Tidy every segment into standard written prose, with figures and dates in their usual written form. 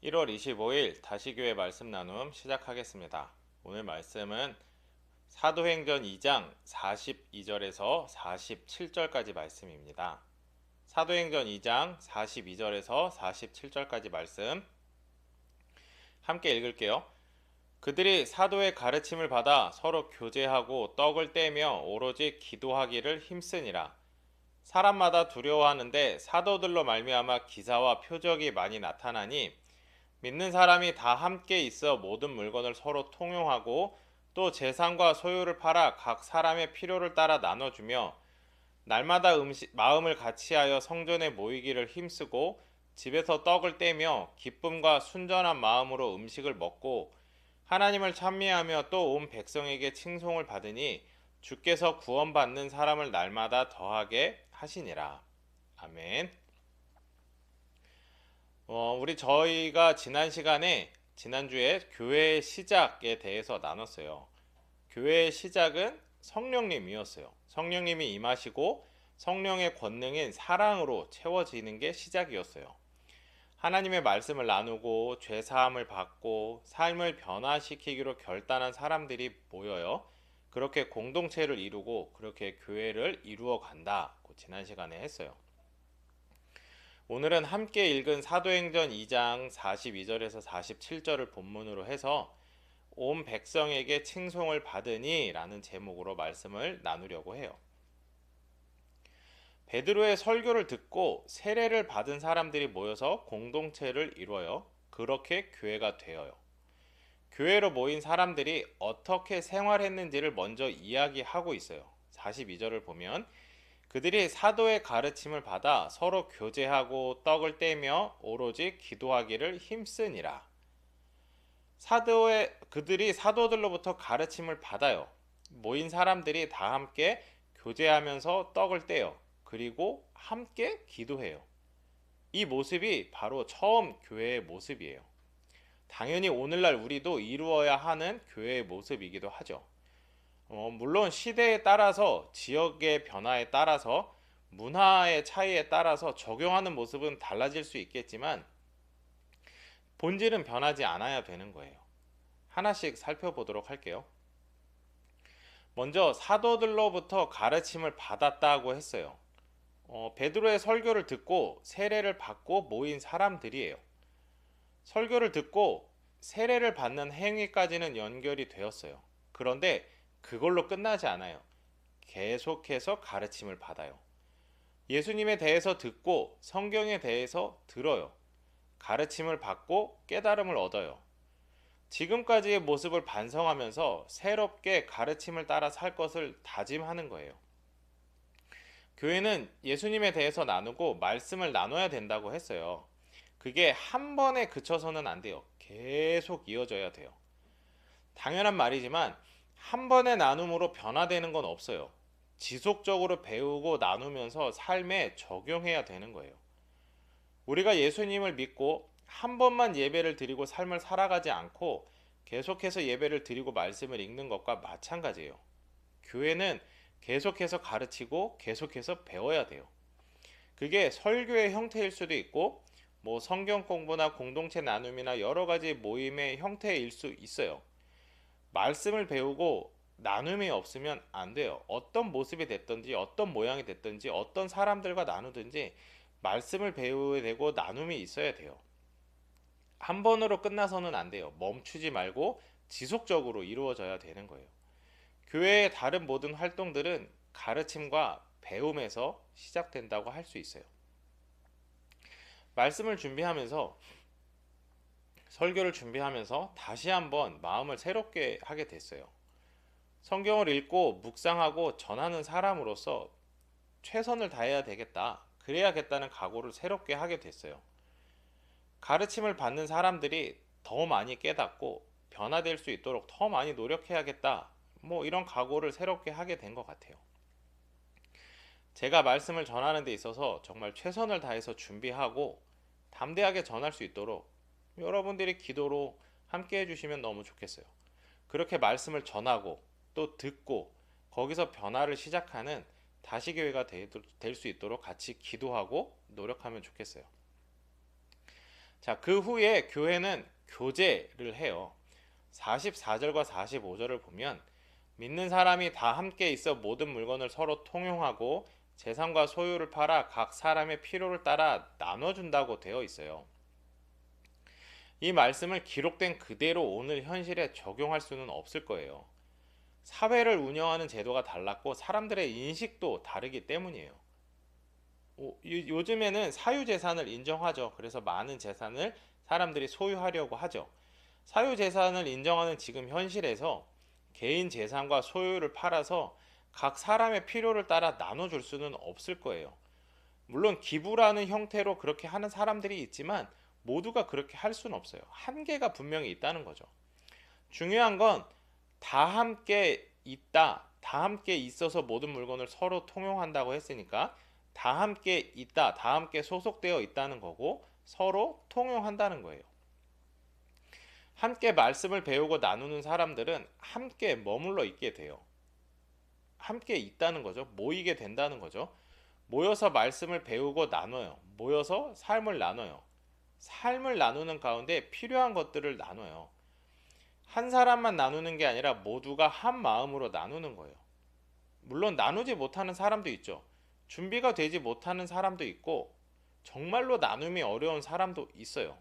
1월 25일 다시교회 말씀 나눔 시작하겠습니다. 오늘 말씀은 사도행전 2장 42절에서 47절까지 말씀입니다. 사도행전 2장 42절에서 47절까지 말씀 함께 읽을게요. 그들이 사도의 가르침을 받아 서로 교제하고 떡을 떼며 오로지 기도하기를 힘쓰니라. 사람마다 두려워하는데 사도들로 말미암아 기사와 표적이 많이 나타나니 믿는 사람이 다 함께 있어 모든 물건을 서로 통용하고 또 재산과 소유를 팔아 각 사람의 필요를 따라 나눠주며 날마다 마음을 같이하여 성전에 모이기를 힘쓰고 집에서 떡을 떼며 기쁨과 순전한 마음으로 음식을 먹고 하나님을 찬미하며 또 온 백성에게 칭송을 받으니 주께서 구원받는 사람을 날마다 더하게 하시니라. 아멘. 저희가 지난주에 교회의 시작에 대해서 나눴어요. 교회의 시작은 성령님이었어요. 성령님이 임하시고 성령의 권능인 사랑으로 채워지는 게 시작이었어요. 하나님의 말씀을 나누고 죄사함을 받고 삶을 변화시키기로 결단한 사람들이 모여요. 그렇게 공동체를 이루고 그렇게 교회를 이루어 간다고 지난 시간에 했어요. 오늘은 함께 읽은 사도행전 2장 42절에서 47절을 본문으로 해서 온 백성에게 칭송을 받으니 라는 제목으로 말씀을 나누려고 해요. 베드로의 설교를 듣고 세례를 받은 사람들이 모여서 공동체를 이루어요. 그렇게 교회가 되어요. 교회로 모인 사람들이 어떻게 생활했는지를 먼저 이야기하고 있어요. 42절을 보면 그들이 사도의 가르침을 받아 서로 교제하고 떡을 떼며 오로지 기도하기를 힘쓰니라. 그들이 사도들로부터 가르침을 받아요. 모인 사람들이 다 함께 교제하면서 떡을 떼요. 그리고 함께 기도해요. 이 모습이 바로 처음 교회의 모습이에요. 당연히 오늘날 우리도 이루어야 하는 교회의 모습이기도 하죠. 물론 시대에 따라서 지역의 변화에 따라서 문화의 차이에 따라서 적용하는 모습은 달라질 수 있겠지만 본질은 변하지 않아야 되는 거예요. 하나씩 살펴보도록 할게요. 먼저 사도들로부터 가르침을 받았다고 했어요. 베드로의 설교를 듣고 세례를 받고 모인 사람들이에요. 설교를 듣고 세례를 받는 행위까지는 연결이 되었어요. 그런데 그걸로 끝나지 않아요. 계속해서 가르침을 받아요. 예수님에 대해서 듣고 성경에 대해서 들어요. 가르침을 받고 깨달음을 얻어요. 지금까지의 모습을 반성하면서 새롭게 가르침을 따라 살 것을 다짐하는 거예요. 교회는 예수님에 대해서 나누고 말씀을 나눠야 된다고 했어요. 그게 한 번에 그쳐서는 안 돼요. 계속 이어져야 돼요. 당연한 말이지만 한 번의 나눔으로 변화되는 건 없어요. 지속적으로 배우고 나누면서 삶에 적용해야 되는 거예요. 우리가 예수님을 믿고 한 번만 예배를 드리고 삶을 살아가지 않고 계속해서 예배를 드리고 말씀을 읽는 것과 마찬가지예요. 교회는 계속해서 가르치고 계속해서 배워야 돼요. 그게 설교의 형태일 수도 있고 성경 공부나 공동체 나눔이나 여러 가지 모임의 형태일 수 있어요. 말씀을 배우고 나눔이 없으면 안 돼요. 어떤 모습이 됐든지 어떤 모양이 됐든지 어떤 사람들과 나누든지 말씀을 배워야 되고 나눔이 있어야 돼요. 한 번으로 끝나서는 안 돼요. 멈추지 말고 지속적으로 이루어져야 되는 거예요. 교회의 다른 모든 활동들은 가르침과 배움에서 시작된다고 할 수 있어요. 말씀을 준비하면서 설교를 준비하면서 다시 한번 마음을 새롭게 하게 됐어요. 성경을 읽고 묵상하고 전하는 사람으로서 최선을 다해야 되겠다. 그래야겠다는 각오를 새롭게 하게 됐어요. 가르침을 받는 사람들이 더 많이 깨닫고 변화될 수 있도록 더 많이 노력해야겠다. 이런 각오를 새롭게 하게 된 것 같아요. 제가 말씀을 전하는 데 있어서 정말 최선을 다해서 준비하고 담대하게 전할 수 있도록 여러분들이 기도로 함께 해주시면 너무 좋겠어요. 그렇게 말씀을 전하고 또 듣고 거기서 변화를 시작하는 다시교회가 될 수 있도록 같이 기도하고 노력하면 좋겠어요. 자, 그 후에 교회는 교제를 해요. 44절과 45절을 보면 믿는 사람이 다 함께 있어 모든 물건을 서로 통용하고 재산과 소유를 팔아 각 사람의 필요를 따라 나눠준다고 되어 있어요. 이 말씀을 기록된 그대로 오늘 현실에 적용할 수는 없을 거예요. 사회를 운영하는 제도가 달랐고 사람들의 인식도 다르기 때문이에요. 요즘에는 사유재산을 인정하죠. 그래서 많은 재산을 사람들이 소유하려고 하죠. 사유재산을 인정하는 지금 현실에서 개인 재산과 소유를 팔아서 각 사람의 필요를 따라 나눠줄 수는 없을 거예요. 물론 기부라는 형태로 그렇게 하는 사람들이 있지만 모두가 그렇게 할 수는 없어요. 한계가 분명히 있다는 거죠. 중요한 건 다 함께 있다, 다 함께 있어서 모든 물건을 서로 통용한다고 했으니까 다 함께 있다, 다 함께 소속되어 있다는 거고 서로 통용한다는 거예요. 함께 말씀을 배우고 나누는 사람들은 함께 머물러 있게 돼요. 함께 있다는 거죠. 모이게 된다는 거죠. 모여서 말씀을 배우고 나눠요. 모여서 삶을 나눠요. 삶을 나누는 가운데 필요한 것들을 나눠요. 한 사람만 나누는 게 아니라 모두가 한 마음으로 나누는 거예요. 물론 나누지 못하는 사람도 있죠. 준비가 되지 못하는 사람도 있고 정말로 나눔이 어려운 사람도 있어요.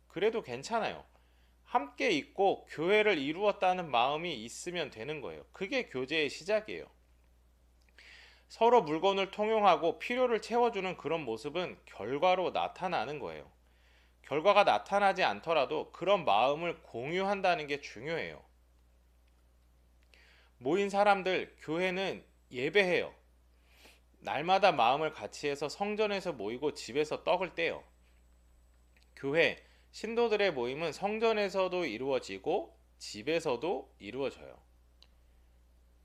그래도 괜찮아요. 함께 있고 교회를 이루었다는 마음이 있으면 되는 거예요. 그게 교제의 시작이에요. 서로 물건을 통용하고 필요를 채워주는 그런 모습은 결과로 나타나는 거예요. 결과가 나타나지 않더라도 그런 마음을 공유한다는 게 중요해요. 모인 사람들, 교회는 예배해요. 날마다 마음을 같이 해서 성전에서 모이고 집에서 떡을 떼요. 교회, 신도들의 모임은 성전에서도 이루어지고 집에서도 이루어져요.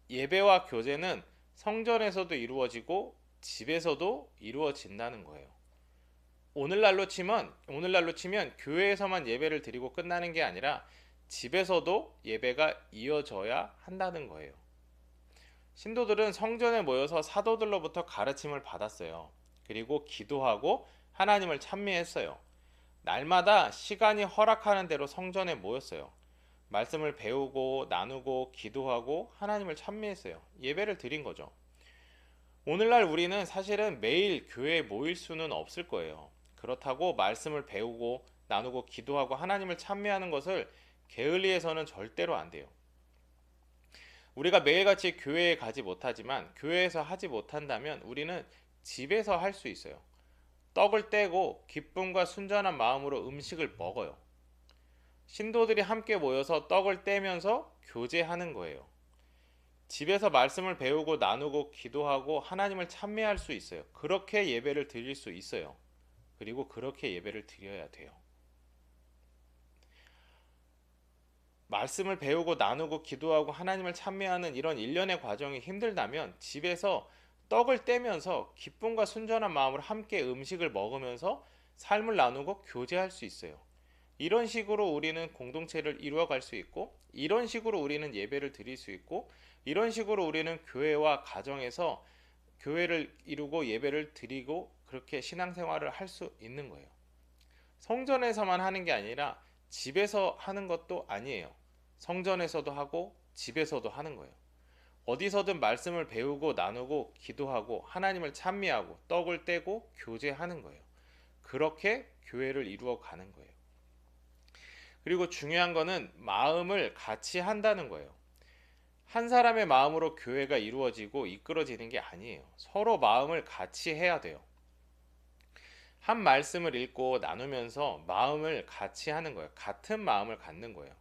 예배와 교제는 성전에서도 이루어지고 집에서도 이루어진다는 거예요. 오늘날로 치면 교회에서만 예배를 드리고 끝나는 게 아니라 집에서도 예배가 이어져야 한다는 거예요. 신도들은 성전에 모여서 사도들로부터 가르침을 받았어요. 그리고 기도하고 하나님을 찬미했어요. 날마다 시간이 허락하는 대로 성전에 모였어요. 말씀을 배우고 나누고 기도하고 하나님을 찬미했어요. 예배를 드린 거죠. 오늘날 우리는 사실은 매일 교회에 모일 수는 없을 거예요. 그렇다고 말씀을 배우고 나누고 기도하고 하나님을 찬미하는 것을 게을리해서는 절대로 안 돼요. 우리가 매일같이 교회에 가지 못하지만 교회에서 하지 못한다면 우리는 집에서 할 수 있어요. 떡을 떼고 기쁨과 순전한 마음으로 음식을 먹어요. 신도들이 함께 모여서 떡을 떼면서 교제하는 거예요. 집에서 말씀을 배우고 나누고 기도하고 하나님을 찬미할 수 있어요. 그렇게 예배를 드릴 수 있어요. 그리고 그렇게 예배를 드려야 돼요. 말씀을 배우고 나누고 기도하고 하나님을 찬미하는 이런 일련의 과정이 힘들다면 집에서 떡을 떼면서 기쁨과 순전한 마음으로 함께 음식을 먹으면서 삶을 나누고 교제할 수 있어요. 이런 식으로 우리는 공동체를 이루어갈 수 있고 이런 식으로 우리는 예배를 드릴 수 있고 이런 식으로 우리는 교회와 가정에서 교회를 이루고 예배를 드리고 그렇게 신앙생활을 할 수 있는 거예요. 성전에서만 하는 게 아니라 집에서 하는 것도 아니에요. 성전에서도 하고 집에서도 하는 거예요. 어디서든 말씀을 배우고 나누고 기도하고 하나님을 찬미하고 떡을 떼고 교제하는 거예요. 그렇게 교회를 이루어 가는 거예요. 그리고 중요한 거는 마음을 같이 한다는 거예요. 한 사람의 마음으로 교회가 이루어지고 이끌어지는 게 아니에요. 서로 마음을 같이 해야 돼요. 한 말씀을 읽고 나누면서 마음을 같이 하는 거예요. 같은 마음을 갖는 거예요.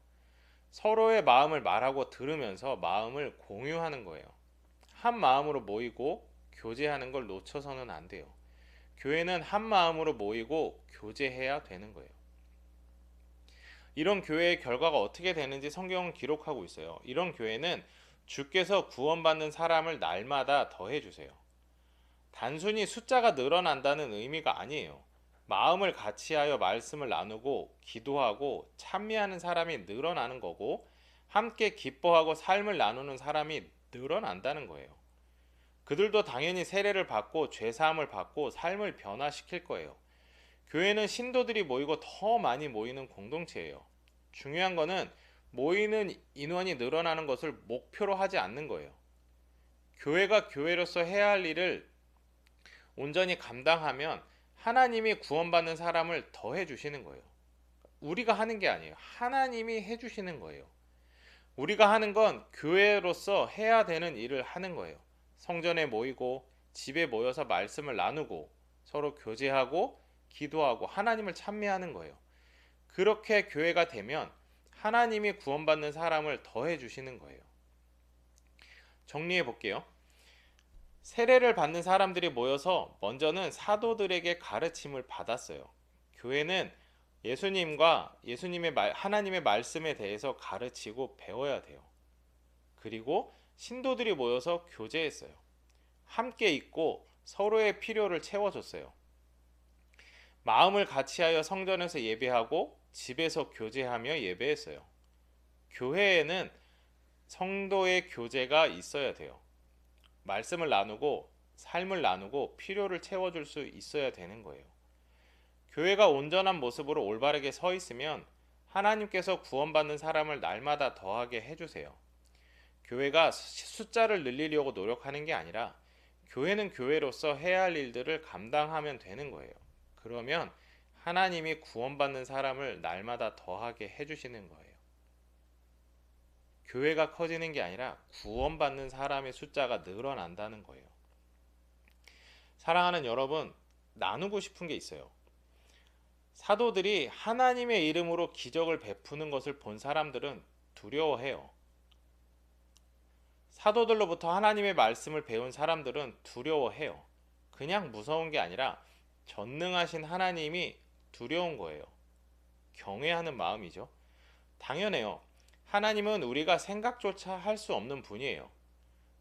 서로의 마음을 말하고 들으면서 마음을 공유하는 거예요. 한 마음으로 모이고 교제하는 걸 놓쳐서는 안 돼요. 교회는 한 마음으로 모이고 교제해야 되는 거예요. 이런 교회의 결과가 어떻게 되는지 성경은 기록하고 있어요. 이런 교회는 주께서 구원받는 사람을 날마다 더해주세요. 단순히 숫자가 늘어난다는 의미가 아니에요. 마음을 같이하여 말씀을 나누고 기도하고 찬미하는 사람이 늘어나는 거고 함께 기뻐하고 삶을 나누는 사람이 늘어난다는 거예요. 그들도 당연히 세례를 받고 죄사함을 받고 삶을 변화시킬 거예요. 교회는 신도들이 모이고 더 많이 모이는 공동체예요. 중요한 거는 모이는 인원이 늘어나는 것을 목표로 하지 않는 거예요. 교회가 교회로서 해야 할 일을 온전히 감당하면 하나님이 구원받는 사람을 더 해주시는 거예요. 우리가 하는 게 아니에요. 하나님이 해주시는 거예요. 우리가 하는 건 교회로서 해야 되는 일을 하는 거예요. 성전에 모이고 집에 모여서 말씀을 나누고 서로 교제하고 기도하고 하나님을 찬미하는 거예요. 그렇게 교회가 되면 하나님이 구원받는 사람을 더해 주시는 거예요. 정리해 볼게요. 세례를 받는 사람들이 모여서 먼저는 사도들에게 가르침을 받았어요. 교회는 예수님과 하나님의 말씀에 대해서 가르치고 배워야 돼요. 그리고 신도들이 모여서 교제했어요. 함께 있고 서로의 필요를 채워줬어요. 마음을 같이하여 성전에서 예배하고 집에서 교제하며 예배했어요. 교회에는 성도의 교제가 있어야 돼요. 말씀을 나누고 삶을 나누고 필요를 채워줄 수 있어야 되는 거예요. 교회가 온전한 모습으로 올바르게 서 있으면 하나님께서 구원받는 사람을 날마다 더하게 해주세요. 교회가 숫자를 늘리려고 노력하는 게 아니라 교회는 교회로서 해야 할 일들을 감당하면 되는 거예요. 그러면 하나님이 구원받는 사람을 날마다 더하게 해주시는 거예요. 교회가 커지는 게 아니라 구원받는 사람의 숫자가 늘어난다는 거예요. 사랑하는 여러분, 나누고 싶은 게 있어요. 사도들이 하나님의 이름으로 기적을 베푸는 것을 본 사람들은 두려워해요. 사도들로부터 하나님의 말씀을 배운 사람들은 두려워해요. 그냥 무서운 게 아니라 전능하신 하나님이 두려운 거예요. 경외하는 마음이죠. 당연해요. 하나님은 우리가 생각조차 할 수 없는 분이에요.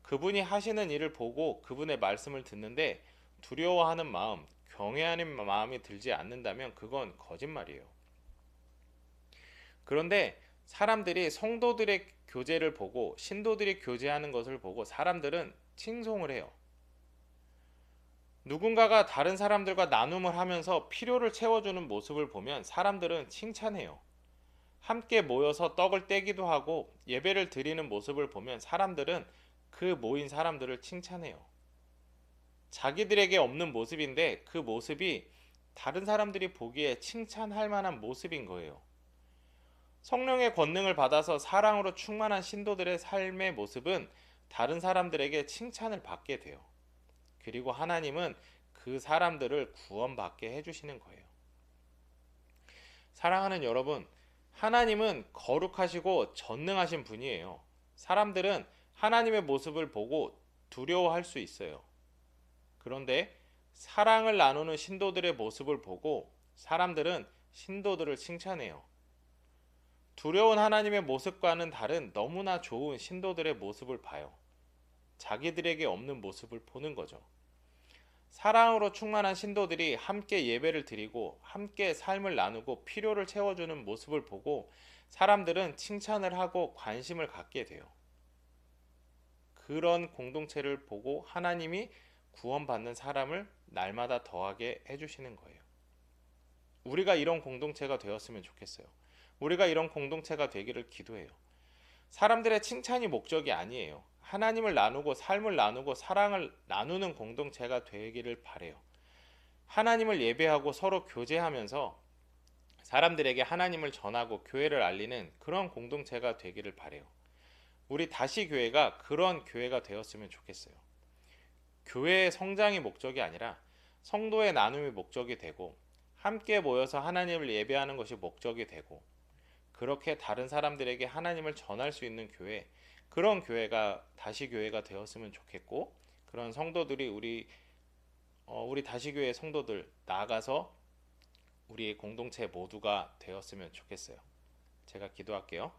그분이 하시는 일을 보고 그분의 말씀을 듣는데 두려워하는 마음, 경외하는 마음이 들지 않는다면 그건 거짓말이에요. 그런데 사람들이 성도들의 교제를 보고 신도들이 교제하는 것을 보고 사람들은 칭송을 해요. 누군가가 다른 사람들과 나눔을 하면서 필요를 채워주는 모습을 보면 사람들은 칭찬해요. 함께 모여서 떡을 떼기도 하고 예배를 드리는 모습을 보면 사람들은 그 모인 사람들을 칭찬해요. 자기들에게 없는 모습인데 그 모습이 다른 사람들이 보기에 칭찬할 만한 모습인 거예요. 성령의 권능을 받아서 사랑으로 충만한 신도들의 삶의 모습은 다른 사람들에게 칭찬을 받게 돼요. 그리고 하나님은 그 사람들을 구원받게 해주시는 거예요. 사랑하는 여러분, 하나님은 거룩하시고 전능하신 분이에요. 사람들은 하나님의 모습을 보고 두려워할 수 있어요. 그런데 사랑을 나누는 신도들의 모습을 보고 사람들은 신도들을 칭찬해요. 두려운 하나님의 모습과는 다른 너무나 좋은 신도들의 모습을 봐요. 자기들에게 없는 모습을 보는 거죠. 사랑으로 충만한 신도들이 함께 예배를 드리고 함께 삶을 나누고 필요를 채워주는 모습을 보고 사람들은 칭찬을 하고 관심을 갖게 돼요. 그런 공동체를 보고 하나님이 구원받는 사람을 날마다 더하게 해주시는 거예요. 우리가 이런 공동체가 되었으면 좋겠어요. 우리가 이런 공동체가 되기를 기도해요. 사람들의 칭찬이 목적이 아니에요. 하나님을 나누고 삶을 나누고 사랑을 나누는 공동체가 되기를 바래요. 하나님을 예배하고 서로 교제하면서 사람들에게 하나님을 전하고 교회를 알리는 그런 공동체가 되기를 바래요. 우리 다시 교회가 그런 교회가 되었으면 좋겠어요. 교회의 성장이 목적이 아니라 성도의 나눔이 목적이 되고 함께 모여서 하나님을 예배하는 것이 목적이 되고 그렇게 다른 사람들에게 하나님을 전할 수 있는 교회, 그런 교회가 다시 교회가 되었으면 좋겠고 그런 성도들이 우리 다시 교회 성도들 나아가서 우리 공동체 모두가 되었으면 좋겠어요. 제가 기도할게요.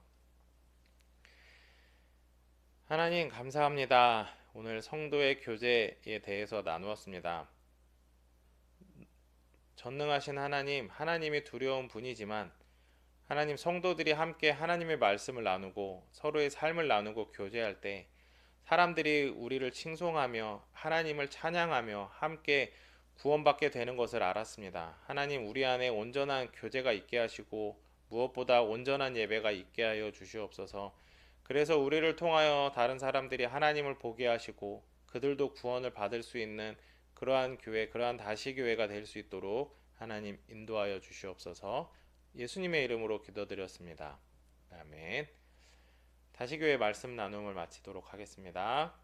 하나님 감사합니다. 오늘 성도의 교제에 대해서 나누었습니다. 전능하신 하나님, 하나님이 두려운 분이지만 하나님 성도들이 함께 하나님의 말씀을 나누고 서로의 삶을 나누고 교제할 때 사람들이 우리를 칭송하며 하나님을 찬양하며 함께 구원받게 되는 것을 알았습니다. 하나님, 우리 안에 온전한 교제가 있게 하시고 무엇보다 온전한 예배가 있게 하여 주시옵소서. 그래서 우리를 통하여 다른 사람들이 하나님을 보게 하시고 그들도 구원을 받을 수 있는 그러한 교회, 그러한 다시교회가 될 수 있도록 하나님 인도하여 주시옵소서. 예수님의 이름으로 기도드렸습니다. 아멘. 다시교회 말씀 나눔을 마치도록 하겠습니다.